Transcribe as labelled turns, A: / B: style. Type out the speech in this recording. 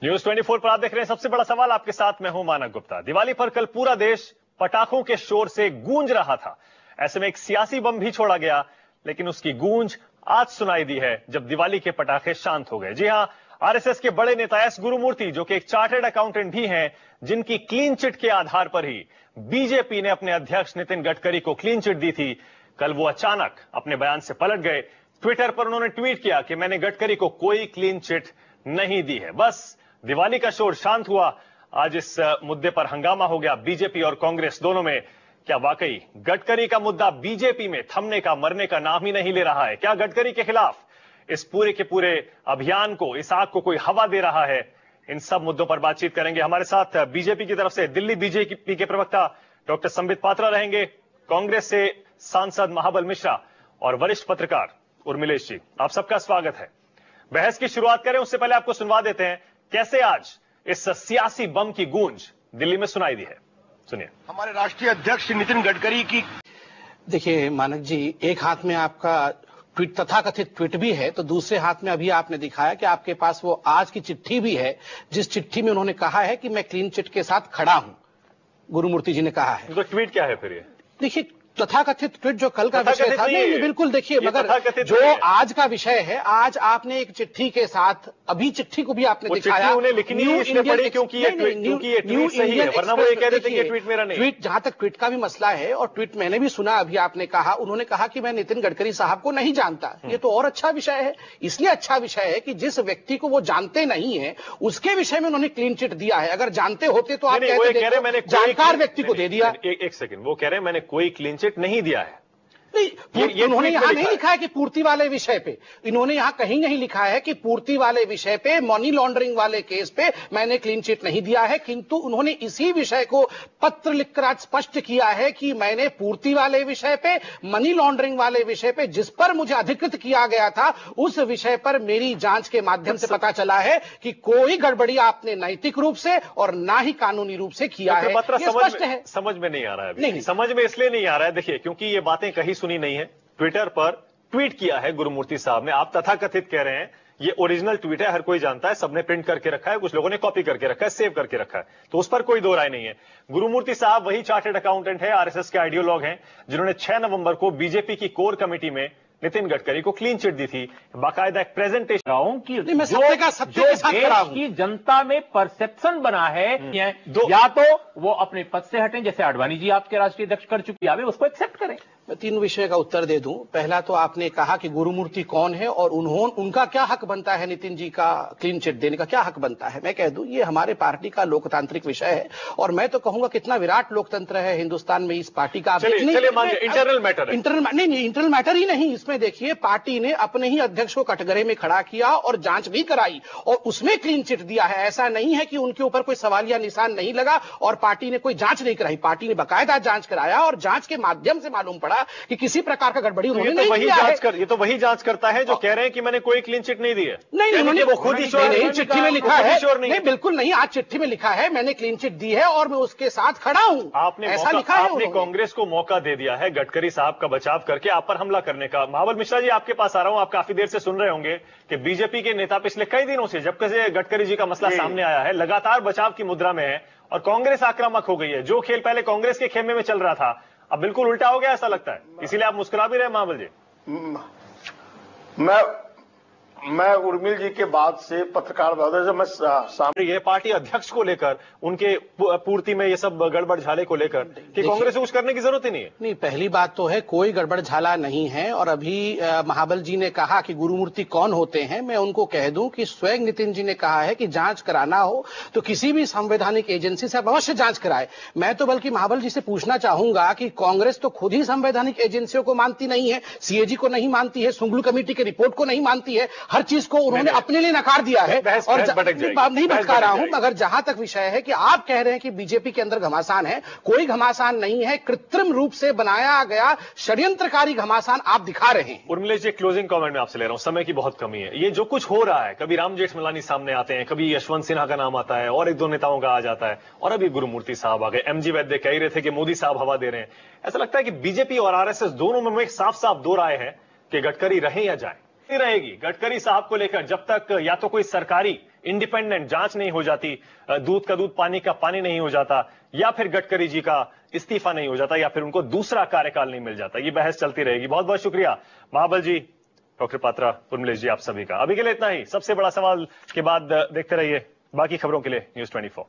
A: News 24 पर आप देख रहे हैं सबसे बड़ा सवाल। आपके साथ मैं हूं मानक गुप्ता। दिवाली पर कल पूरा देश पटाखों के शोर से गूंज रहा था। ऐसे में एक सियासी बम भी छोड़ा गया, लेकिन उसकी गूंज आज सुनाई दी है जब दिवाली के पटाखे शांत हो गए। जी हां, आरएसएस के बड़े नेता एस गुरुमूर्ति, जो कि एक चार्टर्ड अकाउंटेंट भी हैं, जिनकी क्लीन चिट के आधार पर ही बीजेपी ने अपने अध्यक्ष नितिन गडकरी को क्लीन चिट दी थी, कल वो अचानक अपने बयान से पलट गए। ट्विटर पर उन्होंने ट्वीट किया कि मैंने गडकरी को कोई क्लीन चिट नहीं दी है। बस दिवाली का शोर शांत हुआ। आज इस मुद्दे पर हंगामा हो गया बीजेपी और कांग्रेस दोनों में। क्या वाकई गडकरी का मुद्दा बीजेपी में थमने का, मरने का नाम ही नहीं ले रहा है? क्या गडकरी के खिलाफ इस पूरे के पूरे अभियान को, इस आग को कोई हवा दे रहा है? इन सब मुद्दों पर बातचीत करेंगे। हमारे साथ बीजेपी की तरफ से दिल्ली बीजेपी के प्रवक्ता डॉक्टर संबित पात्रा रहेंगे, कांग्रेस से सांसद महाबल मिश्रा और वरिष्ठ पत्रकार उर्मिलेश जी। आप सबका स्वागत है। बहस की शुरुआत करें उससे पहले आपको सुनवा देते हैं कैसे आज इस सियासी बम की गूंज दिल्ली में सुनाई दी है। सुनिए।
B: हमारे राष्ट्रीय अध्यक्ष नितिन गडकरी की।
C: देखिए मानक जी, एक हाथ में आपका ट्वीट, तथाकथित ट्वीट भी है, तो दूसरे हाथ में अभी आपने दिखाया कि आपके पास वो आज की चिट्ठी भी है, जिस चिट्ठी में उन्होंने कहा है कि मैं क्लीन चिट के साथ खड़ा हूं। गुरुमूर्ति जी ने कहा है।
A: तो ट्वीट क्या है फिर ये?
C: देखिए, तथाकथित ट्वीट जो कल का विषय था, नहीं बिल्कुल, देखिए, मगर जो आज का विषय है, आज आपने एक चिट्ठी के साथ, अभी चिट्ठी को भी आपने दिखाया,
A: उन्हें लिखनी है इसमें पढ़ी क्योंकि ये ट्वीट सही है, वरना वो ये कह देते हैं कि ट्वीट मेरा नहीं।
C: ट्वीट, जहां तक ट्वीट का भी मसला है, और ट्वीट मैंने भी सुना, अभी आपने कहा, उन्होंने कहा कि मैं नितिन गडकरी साहब को नहीं जानता। ये तो और अच्छा विषय है। इसलिए अच्छा विषय है कि जिस व्यक्ति को वो जानते नहीं है उसके विषय में उन्होंने क्लीन चिट दिया है। अगर जानते होते तो आप कहते जानकार व्यक्ति को दे दिया।
A: एक सेकंड, वो कह रहे हैं मैंने कोई क्लीन चिट नहीं दिया है।
C: नहीं, उन्होंने यहां नहीं लिखा है कि पूर्ति वाले विषय पे, इन्होंने यहां कहीं नहीं लिखा है कि पूर्ति वाले विषय पे, मनी लॉन्ड्रिंग वाले केस पे मैंने क्लीन चिट नहीं दिया है, किंतु उन्होंने इसी विषय को पत्र लिखकर आज स्पष्ट किया है कि मैंने पूर्ति वाले विषय पे, मनी लॉन्ड्रिंग वाले विषय पे, जिस पर मुझे अधिकृत किया गया था, उस विषय पर मेरी जांच के माध्यम से पता चला है कि कोई गड़बड़ी आपने नैतिक रूप से और ना ही कानूनी रूप से किया है।
A: स्पष्ट है। समझ में नहीं आ रहा है। नहीं, समझ में इसलिए नहीं आ रहा है, देखिए, क्योंकि ये बातें कहीं सुनी नहीं है। ट्विटर पर ट्वीट किया है गुरुमूर्ति साहब ने। आप तथाकथित कह रहे हैं, ये ओरिजिनल ट्वीट है, हर कोई जानता है, सबने प्रिंट करके रखा है, कुछ लोगों ने कॉपी करके रखा है, सेव करके रखा है, तो उस पर कोई दो राय नहीं है। गुरुमूर्ति साहब वही चार्टर्ड अकाउंटेंट है, आरएसएस के आइडियोलॉग हैं, जिन्होंने 6 नवंबर को बीजेपी की कोर कमेटी में नितिन गडकरी को क्लीन चिट दी थी। बाकायदा एक प्रेजेंटेशन
D: की देश की जनता में परसेप्शन बना है, या तो वो अपने पद से हटें, जैसे आडवाणी जी आपके राष्ट्रीय अध्यक्ष कर चुकी है, उसको एक्सेप्ट करें।
C: मैं 3 विषय का उत्तर दे दूं। पहला तो आपने कहा कि गुरुमूर्ति कौन है और उनका क्या हक बनता है, नितिन जी का क्लीन चिट देने का क्या हक बनता है। मैं कह दूं, ये हमारे पार्टी का लोकतांत्रिक विषय है, और मैं तो कहूंगा कितना विराट लोकतंत्र है हिंदुस्तान में, इस पार्टी का
A: इंटरनल मैटर है।
C: इंटरनल मैटर ही नहीं, इसमें देखिए, पार्टी ने अपने ही अध्यक्ष को कटघरे में खड़ा किया और जांच भी कराई और उसमें क्लीन चिट दिया है। ऐसा नहीं है कि उनके ऊपर कोई सवालिया निशान नहीं लगा और पार्टी ने कोई जांच नहीं कराई। पार्टी ने बाकायदा जांच कराया और जांच के माध्यम से मालूम पड़ा कि किसी प्रकार का गड़बड़ी उन्होंने नहीं किया है।
A: ये तो वही जांच करता है जो कह रहे हैं कि मैंने कोई क्लीन चिट नहीं दी है।
C: नहीं, उन्होंने वो खुद ही चिट्ठी में लिखा है। नहीं, बिल्कुल नहीं, आज चिट्ठी में लिखा है मैंने क्लीन चिट दी है और मैं उसके साथ खड़ा हूं।
A: आपने ऐसा लिखा है। आपने कांग्रेस को मौका दे दिया है गडकरी साहब का बचाव करके आप पर हमला करने का। महाबल मिश्रा जी, आपके पास आ रहा हूं। आप काफी देर से सुन रहे होंगे कि बीजेपी के नेता पिछले कई दिनों से, जब से गडकरी जी का मसला सामने आया है, लगातार बचाव की मुद्रा में है और कांग्रेस आक्रामक हो गई है। जो खेल पहले कांग्रेस के खेमे में चल रहा था, अब बिल्कुल उल्टा हो गया, ऐसा लगता है। इसीलिए आप मुस्कुरा भी रहे महाबल जी।
B: मैं उर्मिल जी के बाद से पत्रकार महोदय, मैं सामने
A: ये पार्टी अध्यक्ष को लेकर, उनके पूर्ति में ये सब गड़बड़ झाले को लेकर कि कांग्रेस को कुछ करने की जरूरत ही नहीं है।
C: नहीं, पहली बात तो है कोई गड़बड़ झाला नहीं है। और अभी महाबल जी ने कहा कि गुरुमूर्ति कौन होते हैं, मैं उनको कह दूं कि स्वयं नितिन जी ने कहा है कि जांच कराना हो तो किसी भी संवैधानिक एजेंसी से अवश्य जांच कराए। मैं तो बल्कि महाबल जी से पूछना चाहूंगा कि कांग्रेस तो खुद ही संवैधानिक एजेंसियों को मानती नहीं है, सीएजी को नहीं मानती है, सुंगलू कमेटी की रिपोर्ट को नहीं मानती है, हर चीज को उन्होंने अपने लिए नकार दिया है। और नहीं भटका रहा हूं, मगर जहां तक विषय है कि आप कह रहे हैं कि बीजेपी के अंदर घमासान है, कोई घमासान नहीं है, कृत्रिम रूप से बनाया गया षड्यंत्रकारी घमासान आप दिखा रहे हैं।
A: उर्मिलेश जी, क्लोजिंग कमेंट में आपसे ले रहा हूं, समय की बहुत कमी है। ये जो कुछ हो रहा है, कभी राम जेठमलानी सामने आते हैं, कभी यशवंत सिन्हा का नाम आता है और 1-2 नेताओं का आ जाता है, और अभी गुरुमूर्ति साहब आ गए। एमजी वैद्य कह रहे थे कि मोदी साहब हवा दे रहे हैं। ऐसा लगता है कि बीजेपी और आरएसएस दोनों में एक साफ साफ दो राय है कि गडकरी रहे या जाए। रहेगी गडकरी साहब को लेकर जब तक या तो कोई सरकारी इंडिपेंडेंट जांच नहीं हो जाती, दूध का दूध पानी का पानी नहीं हो जाता, या फिर गडकरी जी का इस्तीफा नहीं हो जाता, या फिर उनको दूसरा कार्यकाल नहीं मिल जाता। ये बहस चलती रहेगी। बहुत बहुत शुक्रिया महाबल जी, डॉक्टर पात्रा, उर्मिलेश जी, आप सभी का। अभी के लिए इतना ही। सबसे बड़ा सवाल के बाद देखते रहिए बाकी खबरों के लिए News 24।